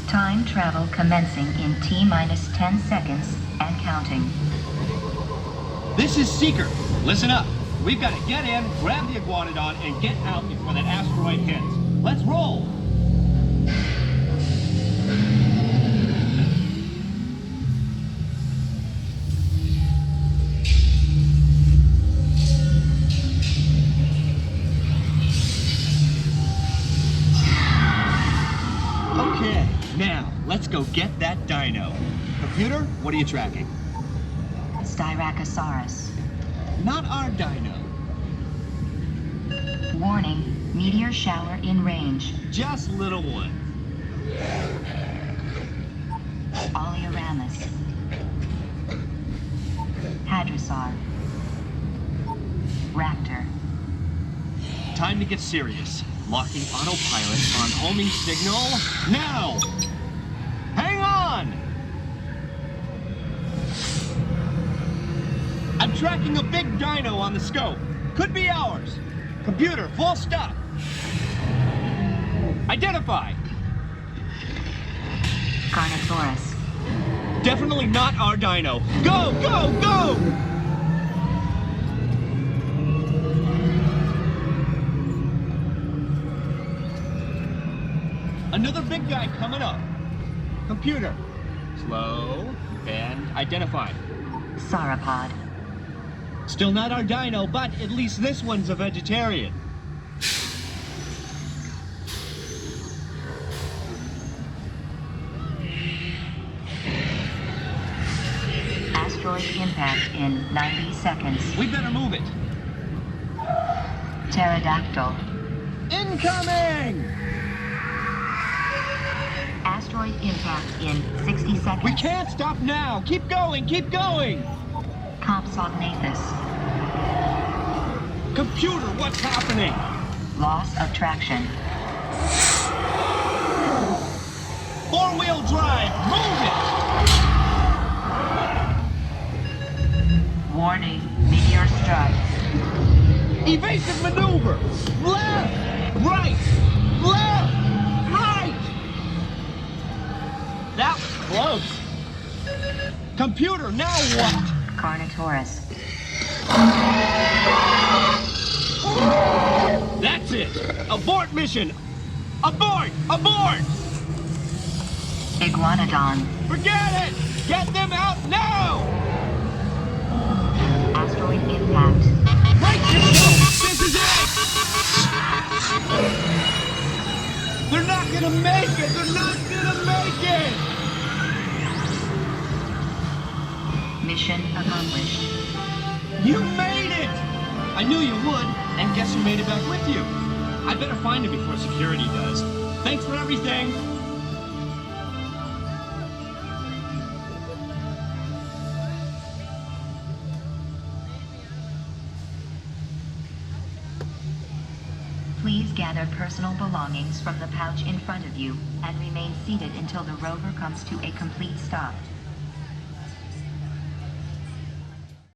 Time travel commencing in T-minus 10 seconds and counting. This is Seeker. Listen up. We've got to get in, grab the Iguanodon, and get out before that asteroid hits. Let's roll! Okay, now, let's go get that dino. Computer, what are you tracking? Styracosaurus. Not our dino. Warning, meteor shower in range. Just little one. Oleoramus. Hadrosaur. Raptor. Time to get serious. Locking autopilot on homing signal now! Hang on! I'm tracking a big dino on the scope. Could be ours. Computer, full stop. Identify. Carnotaurus. Definitely not our dino. Go, go, go! Another big guy coming up. Computer, slow and identify. Sauropod. Still not our dino, but at least this one's a vegetarian. Asteroid impact in 90 seconds. We better move it. Pterodactyl. Incoming! Asteroid impact in 60 seconds. We can't stop now. Keep going, keep going. Compsognathus. Computer, what's happening? Loss of traction. Four-wheel drive, move it! Warning, meteor strike. Evasive maneuver! Left! Right! Left! Right! That was close. Computer, now what? Carnotaurus. That's it! Abort mission! Abort! Abort! Iguanodon. Forget it! Get them out now! Asteroid impact. Break yourself! This is it! They're not gonna make it! They're not gonna make it! Mission accomplished. You made it! I knew you would, and guess who made it back with you? I better find him before security does. Thanks for everything! Please gather personal belongings from the pouch in front of you and remain seated until the rover comes to a complete stop.